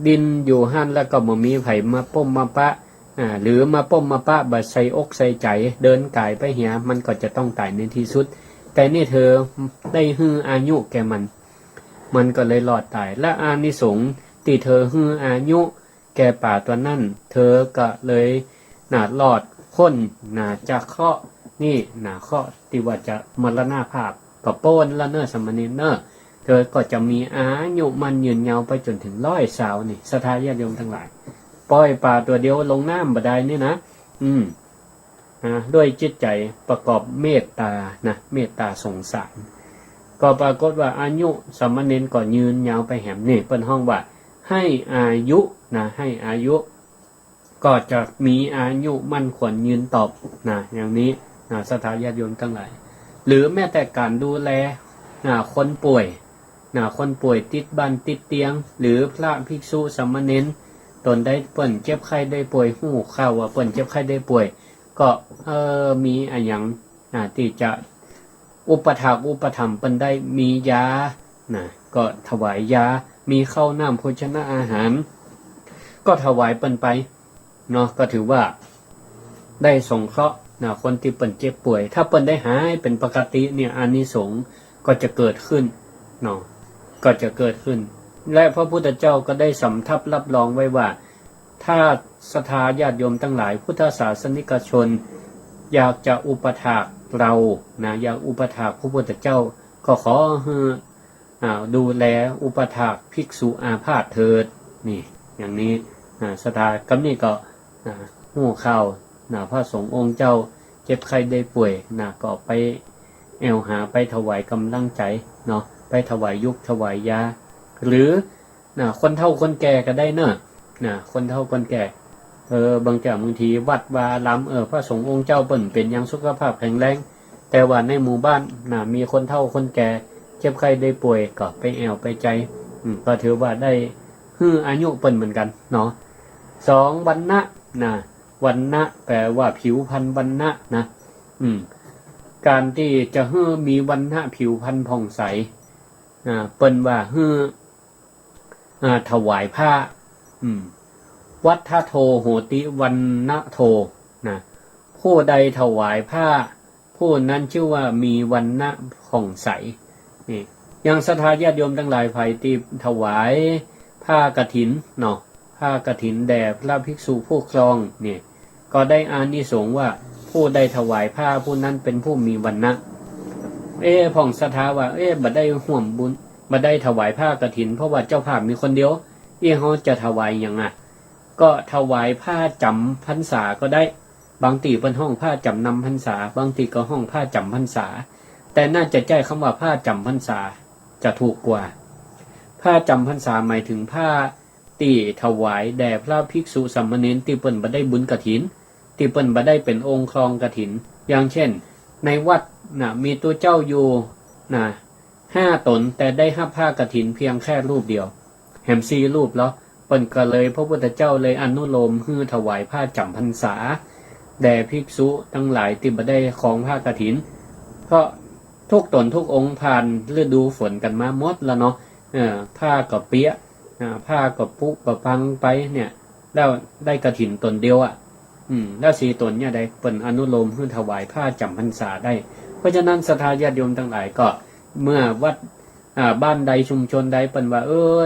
ดินอยู่หั่นแล้วก็บ่มีไผมาป้มมาปะหรือมาป้มมาปะบ่ใส่อกใส่ใจเดินกายไปเหียมันก็จะต้องตายในที่สุดแต่นี่เธอได้อายุแก่มันก็เลยรอดตายและอานิสงส์ที่เธออายุแก่ป่าตัวนั้นเธอก็เลยรอดพ้นจากเคราะห์นี่เคราะห์ที่ว่าจะมรณภาพก็โป้นละเนอสมณีเนอเธอก็จะมีอายุมันยืนยาวไปจนถึง100 สาวนี่ศรัทธาญาติโยมทั้งหลายปล่อยปลาตัวเดียวลงน้ำบ่ได้นี่นะด้วยจิตใจประกอบเมตตาเมตตาสงสารก็ปรากฏว่าอายุสมณีก็ยืนยาวไปแหมนี่เปิ้นห้องว่าให้อายุให้อายุก็จะมีอายุมั่นขวัญยืนตอบอย่างนี้ศรัทธาญาติโยมทั้งหลายหรือแม้แต่การดูแลคนป่วยคนป่วยติดบ้านติดเตียงหรือพระภิกษุสามเณรตนได้เปิ้นเจ็บไข้ได้ป่วยหู้ข่าวว่าเปิ้นเจ็บไข้ได้ป่วยก็มีอันหยังที่จะอุปถากอุปถัมภ์เปิ้นได้มียาก็ถวายยามีข้าวน้ำโภชนะอาหารก็ถวายเปิ้นไปก็ถือว่าได้สงเคราะห์คนที่เปิ้นเจ็บป่วยถ้าเปิ้นได้หายเป็นปกติเนี่ยอานิสงส์ก็จะเกิดขึ้นก็จะเกิดขึ้นและพระพุทธเจ้าก็ได้สำทับรับรองไว้ว่าถ้าศรัทธาญาติโยมทั้งหลายพุทธศาสนิกชนอยากจะอุปถากเราอยากอุปถากพระพุทธเจ้าก็ขอดูแลอุปถากภิกษุอาพาธเถิดนี่อย่างนี้ศรัทธากำนี้ก็หู้ข่าวพระสงฆ์องค์เจ้าเจ็บไข้ได้ป่วยก็ไปหาไปถวายกำลังใจไปถวายยุกถวายยาหรือคนเฒ่าคนแก่ก็ได้คนเฒ่าคนแก่บางทีวัดวาล้ำพระสงฆ์องค์เจ้าเปิ้นเป็นยังสุขภาพแข็งแรงแต่ว่าในหมู่บ้านมีคนเฒ่าคนแก่เจ็บไข้ได้ป่วยก็ไปไปใจก็ถือว่าได้อายุเปิ้นเหมือนกัน2วรรณะวรรณะแปลว่าผิวพรรณวรรณะการที่จะมีวรรณะผิวพรรณผ่องใสเปิ้นว่าถวายผ้าวัฏโทโหติวรรณโทผู้ใดถวายผ้าผู้นั้นชื่อว่ามีวรรณะผ่องใสนี่อย่างศรัทธาญาติโยมทั้งหลายไผที่ถวายผ้ากฐินผ้ากฐินแด่พระภิกษุผู้ครองนี่ก็ได้อานิสงส์ว่าผู้ใดถวายผ้าผู้นั้นเป็นผู้มีวรรณะผ่องศรัทธาว่าบ่ได้ห่วมบุญบ่ได้ถวายผ้ากฐินเพราะว่าเจ้าภาพมีคนเดียวเฮาจะถวายหยังก็ถวายผ้าจำพรรษาก็ได้บางทีเปิ้นห้องผ้าจำนำพรรษาบางทีก็ห้องผ้าจำพรรษาแต่น่าจะใช้คำว่าผ้าจำพรรษาจะถูกกว่าผ้าจำพรรษาหมายถึงผ้าที่ถวายแด่พระภิกษุสามเณรที่เปิ้นบ่ได้บุญกฐินที่เปิ้นบ่ได้เป็นองค์ครองกฐินอย่างเช่นในวัดมีตัวเจ้าอยู่5 ตนแต่ได้รับผ้ากฐินเพียงแค่รูปเดียวแหม4 รูปแล้วเปิ้นก็เลยพระพุทธเจ้าเลยอนุโลมให้ถวายผ้าจำพรรษาแด่ภิกษุทั้งหลายที่บ่ได้ของผ้ากฐินเพราะทุกตนทุกองค์ผ่านฤดูฝนกันมาหมดแล้วผ้าก็เปียกผ้าก็ปุก็พังไปเนี่ยแล้วได้กฐินตนเดียวแล้ว4 ตนเนี่ยได้เปิ้นอนุโลมให้ถวายผ้าจำพรรษาได้เพราะฉะนั้นศรัทธาญาติโยมทั้งหลายก็ เมื่อวัดบ้านใดชุมชนใดเปิ้นว่า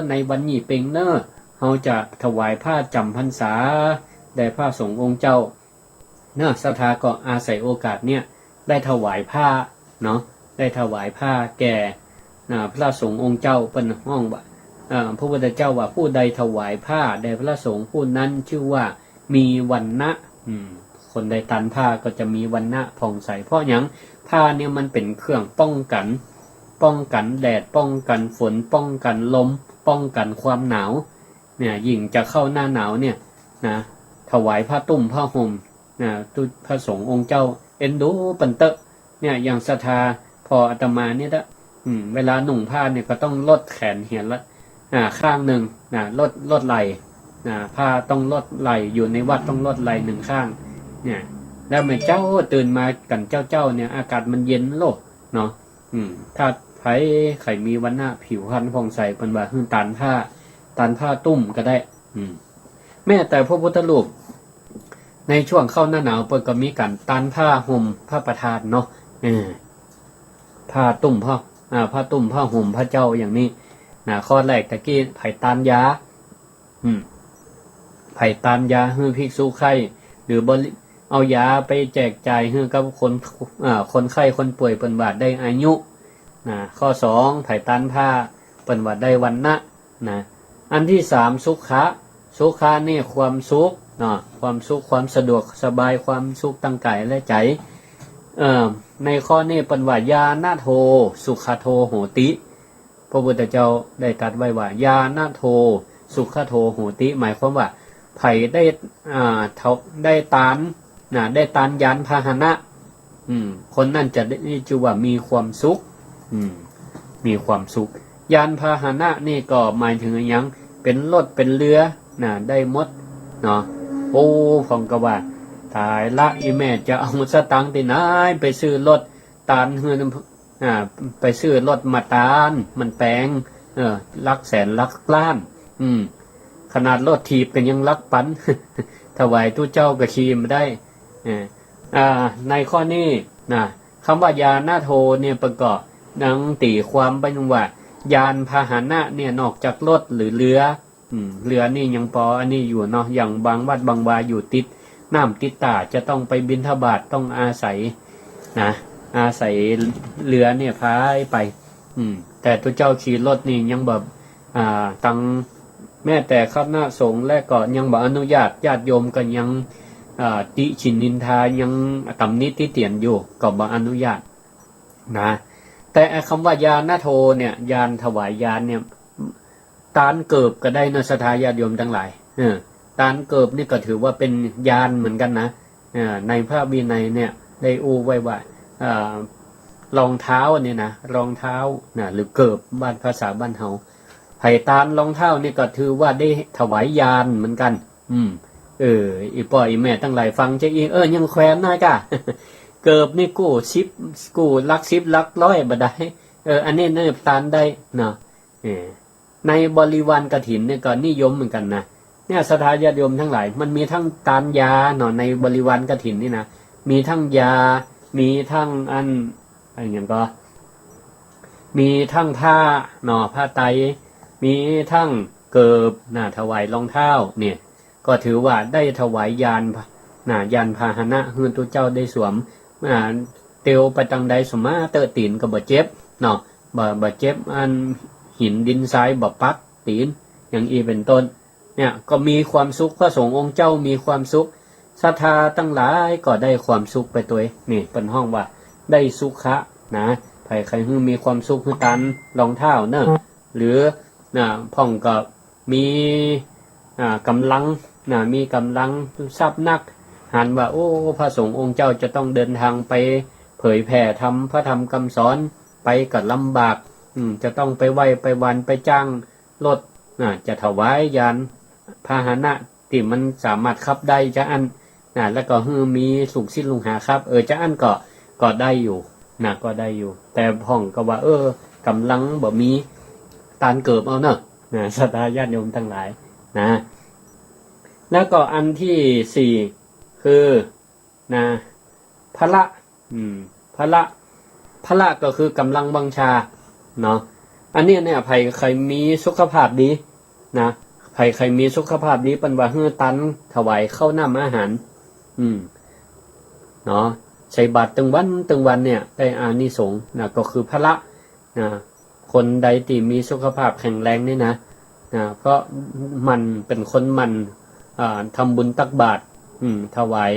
ในวันนี้เป็งเนอะเฮาจะถวายผ้าจำพรรษาแด่พระสงฆ์องค์เจ้าเนอะศรัทธาก็อาศัยโอกาสเนี่ยได้ถวายผ้าเนาะได้ถวายผ้าแก่พระสงฆ์องค์เจ้าเปิ้นห้องว่าพระพุทธเจ้าว่าผู้ใดถวายผ้าแด่พระสงฆ์ผู้นั้นชื่อว่ามีวรรณะคนใดตันผ้าก็จะมีวรรณะผ่องใสเพราะหยังผ้าเนี่ยมันเป็นเครื่องป้องกันแดดป้องกันฝนป้องกันลมป้องกันความหนาวเนี่ยยิ่งจะเข้าหน้าหนาวเนี่ยนะถวายผ้าตุ้มผ้าห่มตุพระสงฆ์องค์เจ้าเอ็นดูปันเตอะเนี่ยอย่างศรัทธาพออาตมาเนี่ยเวลาหนุ่งผ้าเนี่ยก็ต้องลดแขนเหียนละข้างหนึ่งลดไหล่ผ้าต้องลดไหล่อยู่ในวัดต้องลดไหล่หนึ่งข้างเนี่ยแล้วเมื่อเจ้าตื่นมากันเจ้าเนี่ยอากาศมันเย็นโลกเนาะถ้าใครมีวันหน้าผิวพรรณผ่องใสเป็นว่าตานผ้าตุ้มก็ได้แม้แต่พระพุทธรูปในช่วงเข้าหน้าหนาวเปิดก็มีการตานผ้าห่มผ้าประทานเนาะผ้าตุ้มผ้าห่มพระเจ้าอย่างนี้ข้อแรกตะกี้ไผ่ตานยาไผ่ตานยาให้ภิกษุไข้หรือเอายาไปแจกจ่ายให้กับคนไข้คนป่วยเป็นว่าได้อายุข้อ2ไผ่ตานผ้าเป็นว่าได้วรรณะอันที่3สุขะนี่ความสุขความสุขความสะดวกสบายความสุขตั้งกายและใจในข้อนี้เป็นว่ายาณโทสุขโทโหติพระพุทธเจ้าได้ตรัสไว้ว่ายาณโทสุขโทโหติหมายความว่าไผ่ได้ตานยานพาหนะคนนั่นจะได้ชื่อว่ามีความสุขมีความสุขยานพาหนะนี่ก็หมายถึงอย่างเป็นรถเป็นเรือได้หมดเนาะโอ้ของกว่าตายละอีแม่จะเอาสตังค์ที่ไหนไปซื้อรถตานเฮือนไปซื้อรถมาตานมันแปลงลักแสนลักล้านขนาดรถถีบกันยังลักปัน ถวายตู้เจ้าก็ขี่มาได้ในข้อนี้คำว่ายาณโทเนี่ยประกอบดังตีความไปว่ายานพาหนะเนี่ยนอกจากรถหรือเรือนี่ยังพออันนี้อยู่เนาะอย่างบางวัดบางวาอยู่ติดน้ำติดตาจะต้องไปบิณฑบาตต้องอาศัยเรือเนี่ยพายไปแต่ตัวเจ้าขี่รถนี่ยังแบบตังแม้แต่คณะสงฆ์และก็ยังบ่อนุญาตญาติโยมก็ยังติฉินนินทายังตำหนิติเตียนอยู่ก็บ่อนุญาตแต่คำว่ายาณโทเนี่ยยานถวายยานเนี่ยตานเกิบก็ได้ในศรัทธาญาติโยมทั้งหลายตานเกิบนี่ก็ถือว่าเป็นยานเหมือนกันนะในพระวินัยเนี่ยได้อู้ไว้ว่ารองเท้าเนี่ยนะรองเท้าหรือเกิบบ้านภาษาบ้านเฮาไผ่ตานรองเท้านี่ก็ถือว่าได้ถวายยานเหมือนกันอีป่อยแม่ตั้งหลายฟังจะอียังแควนน้อยกะ เกิบนี่กู้ลัก10ลักร้อยบ่ได้อันนี้เนิบตานได้เนาะในบริวารกฐินเนี่ยก็นิยมเหมือนกันนะเนี่ยศรัทธาญาติโยมทั้งหลายมันมีทั้งตานยาเนาะในบริวารกฐินนี่นะมีทั้งยามีทั้งอะไรอย่างก็มีทั้งผ้าเนาะผ้าไตรมีทั้งเกิบถวายรองเท้าเนี่ยก็ถือว่าได้ถวายยานพาหนะให้ตัวเจ้าได้สวมเตียวไปตังใดสมาเตอตีนก็บ่เจ็บเนาะบ่เจ็บหินดินทรายบ่ปักตีนอย่างอีเป็นต้นเนี่ยก็มีความสุขพระสงฆ์องค์เจ้ามีความสุขศรัทธาตั้งหลายก็ได้ความสุขไปตัวนี่เป็นห้องว่าได้สุขะใครมีความสุขคือตันรองเท้าเนอะหรือพ่องก็มีกำลังมีกำลังทรัพย์นักหันว่าโอ้พระสงฆ์องค์เจ้าจะต้องเดินทางไปเผยแผ่ธรรมพระธรรมคำสอนไปก็ลำบากจะต้องไปไหว้ไปวันไปจ้างรถจะถวายยานพาหนะที่มันสามารถขับได้จะอันแล้วก็มีสุขสิ้นลุงหาครับจะอันก็ได้อยู่ก็ได้อยู่แต่พ่องก็ว่ากำลังบ่มีตานเกิบเอาเนอะศรัทธาญาติโยมทั้งหลายแล้วก็อันที่4คือพละก็คือกำลังบังชา เนาะอันเนี้ยเนี่ยไผใครมีสุขภาพดีนะไผใครมีสุขภาพดีเปิ้นว่าฮื้อตันถวายข้าวน้ำอาหารเนาะใส่บาตรตึงวันเนี่ยได้อานิสงส์นะก็คือพระนะคนใดที่มีสุขภาพแข็งแรงนี่นะเพราะมันเป็นคนมันทำบุญตักบาตรถวาย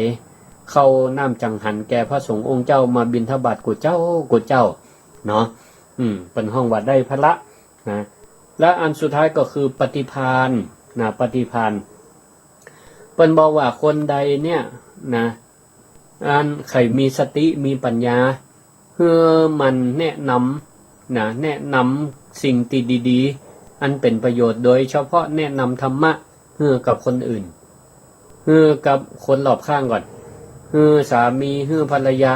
เข้าน้ำจังหันแก่พระสงฆ์องค์เจ้ามาบิณฑบาตกุเจ้าเนาะเป็นห้องวัดได้พระนะและอันสุดท้ายก็คือปฏิภาณนะปฏิภาณเป็นบอกว่าคนใดเนี่ยนะอันใครมีสติมีปัญญาเพื่อมันแนะนำนะแนะนำสิ่งที่ดีๆอันเป็นประโยชน์โดยเฉพาะแนะนำธรรมะเพื่อกับคนอื่นเพื่อกับคนรอบข้างก่อนเพื่อสามีเพื่อภรรยา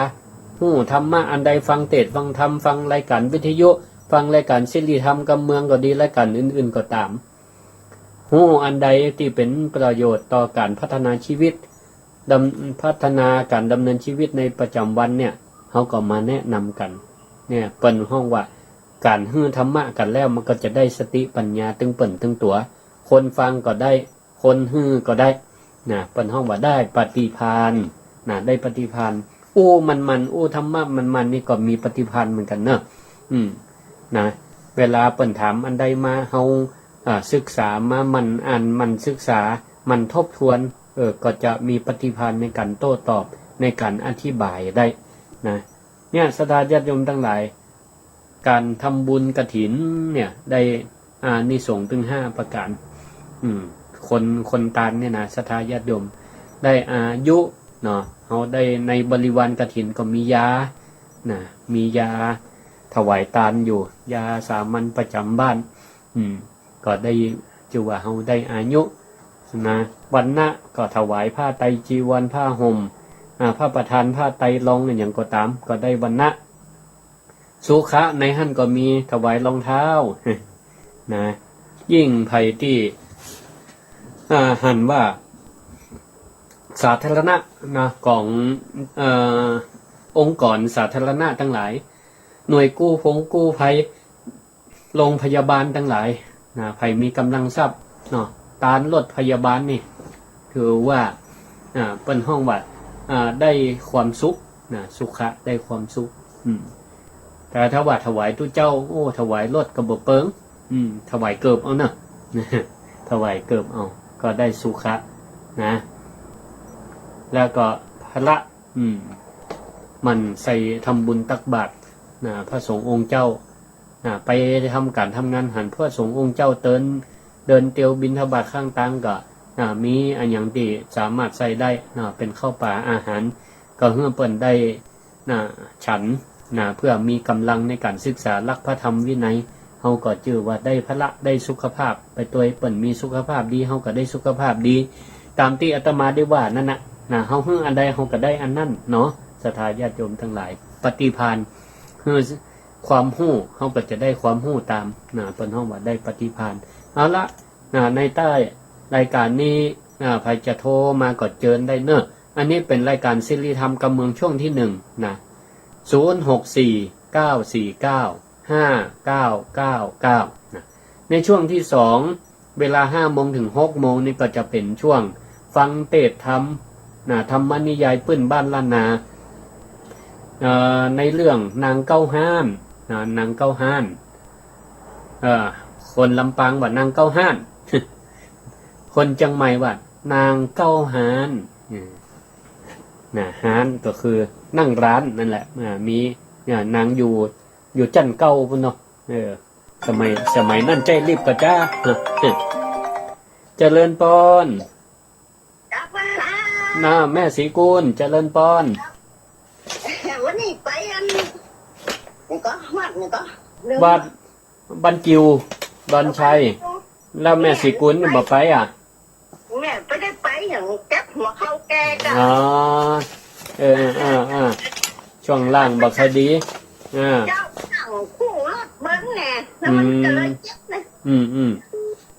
ธรรมะอันใดฟังเทศน์ฟังธรรมฟังรายการวิทยุฟังรายการศิลธรรมกำเมืองก็ดีรายการอื่นๆก็ตามอันใดที่เป็นประโยชน์ต่อการพัฒนาชีวิตพัฒนาการดำเนินชีวิตในประจำวันเนี่ยเขาก็มาแนะนำกันเนี่ยเปิ่นห้องว่าการธรรมะกันแล้วมันก็จะได้สติปัญญาตึงเปิ่นตึงตัวคนฟังก็ได้คนก็ได้นะเปิ่นห้องว่าได้ปฏิภาณนะได้ปฏิภาณมันธรรมะมันนี่ก็มีปฏิภาณเหมือนกันเนอะนะเวลาเปิ่นถามอันใดมาเฮาศึกษามามันอ่านมันศึกษามันทบทวนก็จะมีปฏิภาณในการโต้ตอบในการอธิบายได้นะเนี่ยศรัทธาญาติโยมทั้งหลายการทำบุญกฐินเนี่ยได้อานิสงส์ถึง5ประการคนตาลเนี่ยนะศรัทธาญาติโยมได้อายุเนาะเขาได้ในบริวารกฐินก็มียานะมียาถวายทานอยู่ยาสามัญประจำบ้านก็ได้จือว่าเขาได้อายุนะวันนะก็ถวายผ้าไตรจีวรผ้าห่มผ้าประทานผ้าไตรรองอย่างก็ตามก็ได้วันนะสุขะในหั่นก็มีถวายรองเท้านะยิ่งไผที่หันว่าสาธารณะนะขององค์กรสาธารณะทั้งหลายหน่วยกู้ภัยโรงพยาบาลทั้งหลายนะไผมีกำลังทรัพย์เนาะตานรถพยาบาลนี่คือว่าเป็นห้องว่าได้ความสุขนะสุขะได้ความสุขแต่ถ้าว่าถวายตู้เจ้าถวายรถกระบอกเปิงถวายเกิบเอาเนาะถวายเกิบเอาก็ได้สุขะนะแล้วก็พระมันใส่ทำบุญตักบาตรพระสงฆ์องค์เจ้าไปทำการทำงานหันพระสงฆ์องค์เจ้าเดินเตียวบิณฑบาตข้างตังก็มีอันอย่างที่สามารถใส่ได้เป็นข้าวปลาอาหารก็เพื่อเปิ่นได้ฉันเพื่อมีกำลังในการศึกษาหลักพระธรรมวินัยเฮาก็จื่อว่าได้พละได้สุขภาพไปตัวเปิ่นมีสุขภาพดีเฮาก็ได้สุขภาพดีตามที่อาตมาได้ว่านั่นน่ะเฮาอันใดเฮาก็ได้อันนั้นเนาะศรัทธาญาติโยมทั้งหลายปฏิภาณคือความรู้เฮาก็จะได้ความรู้ตามเปิ้นเฮาว่าได้ปฏิภาณเอาละในใต้รายการนี้ใครจะโทรมาก็เจิญได้เนอะอันนี้เป็นรายการศิริธรรมกำเมืองช่วงที่1นะ0649495999นะในช่วงที่2เวลา 5 โมงถึง 6 โมงนี่ก็จะเป็นช่วงฟังเทศธรรมธรรมนิยายปื้นบ้านล้านนาในเรื่องนางเก้าห้านนางเก้าห้านคนลำปางว่านางเก้าห้าน คนจังใหม่ว่านางเก้าห้านห้านก็คือนั่งร้านนั่นแหละมีนางอยู่จันเก้าพุ่นเนาะสมัยนั่นใจรีบกระจ้าเจริญปอนแม่ศรีกูลเจริญปอนวันนี้ไปก็วัดบันจิวดอนชัยแล้วแม่ศรีกูลบ่ไปแม่ไปได้ไปอย่างแก๊บหัวเข้าแก่กันช่วงล่างบ่ค่อยดีเจ้าสั่งคู่รถเบิ้งแน่แล้วมันจะเลยเจ็บนะ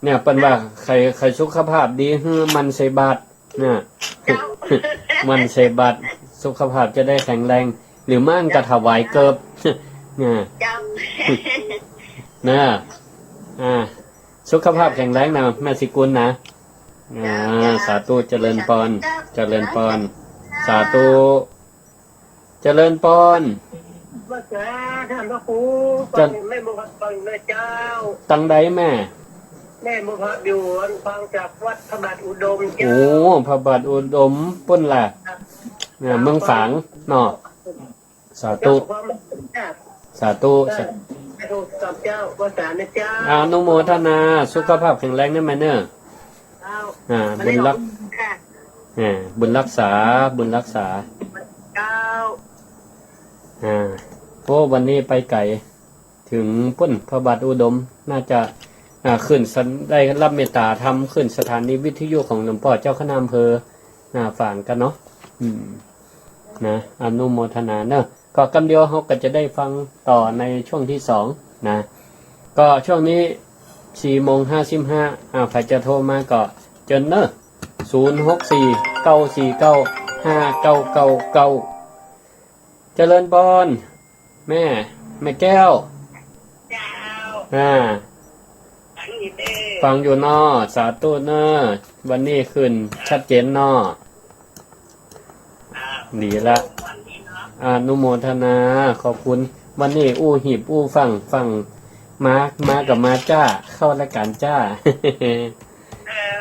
เนี่ยเป็นว่าใครสุขภาพดีมันใส่บาตรมันใส่บาตรสุขภาพจะได้แข็งแรงหรือมั่นกระถวายเกิบ นะสุขภาพแข็งแรงนะแม่สิกุลนะสาธุเจริญพรเจริญพรสาธุเจริญพร ว่าจ้าท่านพระครูแม่มุขฟังแม่เจ้า ตังใดแม่ แม่มุขอยู่อันฟังจากวัดพระบาทอุดมเจ้า โอ้พระบาทอุดมปุ้นล่ะเมืองฝางเนาะสาธุสาธุ สาธุกับเจ้าว่าสานะเจ้า อนุโมทนาสุขภาพแข็งแรงได้ไหมเนอะบุญรักบุญรักษาบุญรักษา เจ้า โอ้วันนี้ไปไก่ถึงปุ้นพระบาทอุดมน่าจะขึ้นได้รับเมตตาทำขึ้นสถานีวิทยุของหลวงพ่อเจ้าคณะอำเภอฝางกันเนาะนะอนุโมทนาเนอะก็กำเดียวเขาก็จะได้ฟังต่อในช่วงที่สองนะก็ช่วงนี้4:55ใครจะโทรมาก็เจนเนอะ0649495999เจริญพรแม่แก้ว เจ้าฟังอยู่นอสาธุเนอวันนี้ขึ้นชัดเจนนอดีละอนุโมทนาขอบคุณวันนี้อู้หีบอู้ฟังมากับมาจ้าเข้ารายการจ้า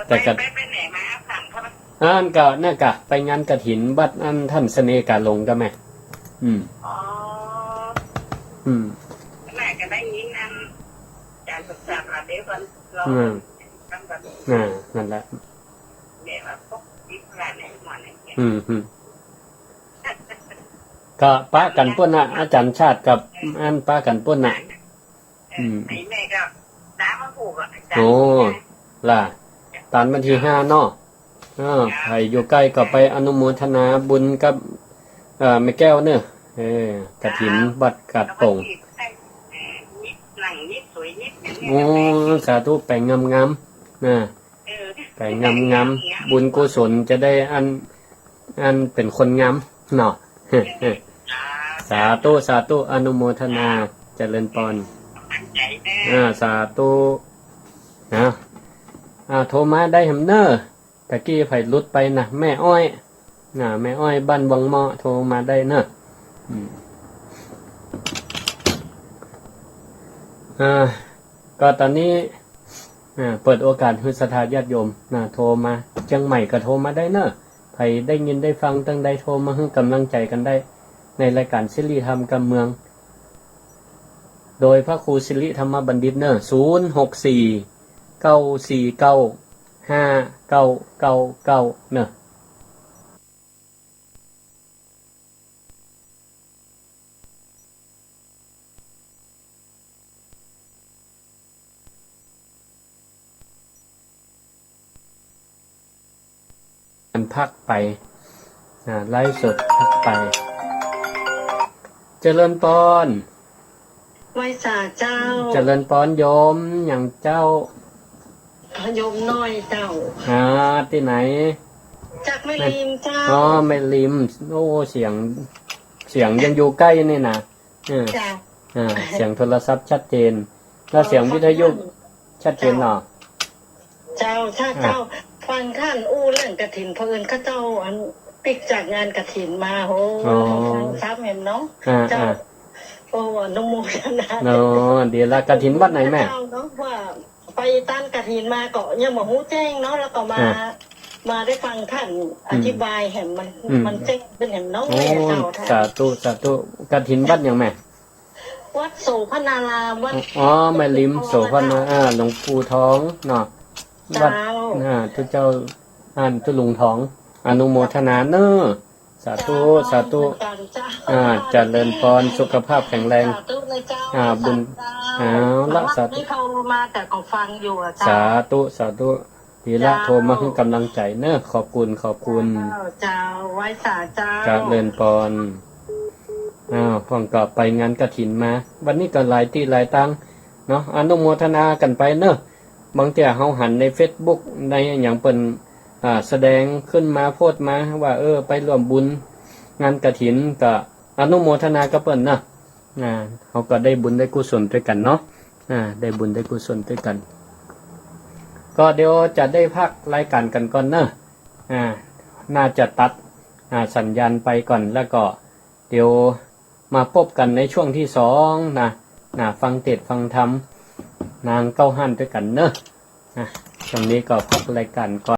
แต่กัไปไหนมาสั่งเขาก็น่ากะไปงานกฐินบัดอันท่านเสน่ห์กาลงก็แม่แม่ก็ได้ยินอันการศึกษาเดี๋ยวกันเรานั่นแหละเดี๋ยวพบวิปลาในหมอนก็ป้ากันป้นน่ะอาจารย์ชาติกับอันป้ากันป้นน่ะไอ้แม่ก็น้ำมาผูกอ่ะโอ้ล่ะตอนวันที่5เนาะใครอยู่ใกล้ก็ไปอนุโมทนาบุญกับแม่แก้วเนอะกฐินบัดกัดโป่งโอ้สาธุแปลงงามๆนะแปลงงามๆบุญกุศลจะได้อันเป็นคนงามเนาะสาธุอนุโมทนาเจริญพรสาธุนะโทรมาได้หำเนอตะกี้ไผลุดไปนะแม่อ้อยแม่อ้อยบ้านวังหม้อโทรมาได้เนอะก็ตอนนี้เปิดโอกาสให้ศรัทธาญาติโยมโทรมาเชียงใหม่ก็โทรมาได้เนอะใครได้ยินได้ฟังตั้งใดโทรมาให้กำลังใจกันได้ในรายการศิริธรรมกำเมืองโดยพระครูศิริธรรมบัณฑิตเนอะ0649495999เนอะพักไปไลฟ์สดพักไปเจริญพรไว้สาเจ้าเจริญพรโยมอย่างเจ้าโยมน้อยเจ้าที่ไหนจากไม่ลิมเจ้าไม่ลิมโอ้เสียงยังอยู่ใกล้นี่นะเสียงโทรศัพท์ชัดเจนแล้วเสียงวิทยุชัดเจนเนาะเจ้าฟังท่านอู้เรื่องกฐินเพลินข้าเจ้าอันปิกจากงานกฐินมาโหฟังซ้ำเห็นเนาะเจ้าโอ้นโมทนาเดี๋ยวละกฐินวัดไหนแม่เจ้าเนาะว่าไปต้านกฐินมาเกาะยังบอกหูแจ้งเนาะแล้วก็มาได้ฟังท่านอธิบายเห็นมันแจ้งเป็นอย่างน้องแม่เจ้าสาธุกฐินวัดอย่างแม่วัดโสภณารามวัดแม่ลิมโสภณาหลวงปู่ท้องเนาะวัดทุกเจ้าทุลุงท้องอนุโมทนาเนอสาธุเจริญพรสุขภาพแข็งแรงบุญละสาธุเขามาแต่ก็ฟังอยู่สาธุทีละโทรมาให้กำลังใจเนอะขอบคุณเจ้าไว้สาเจ้าเจริญพรพ่องก็ไปงานกฐินมาวันนี้ก็หลายที่หลายตังเนาะอนุโมทนากันไปเนอะบางทีเฮาหันใน Facebook ในอย่างเปิ้นแสดงขึ้นมาโพสต์มาว่าไปร่วมบุญงานกฐินก็อนุโมทนากับเปิ้นนะเฮาก็ได้บุญได้กุศลด้วยกันเนาะ ได้บุญได้กุศลด้วยกัน ก็เดี๋ยวจะได้พักรายการกันก่อนเนอะน่าจะตัดสัญญาณไปก่อนแล้วก็เดี๋ยวมาพบกันในช่วงที่2ฟังเทศน์ฟังธรรมนางเก้าหันด้วยกันเนอะช่วงนี้ก็พักรายการก่อน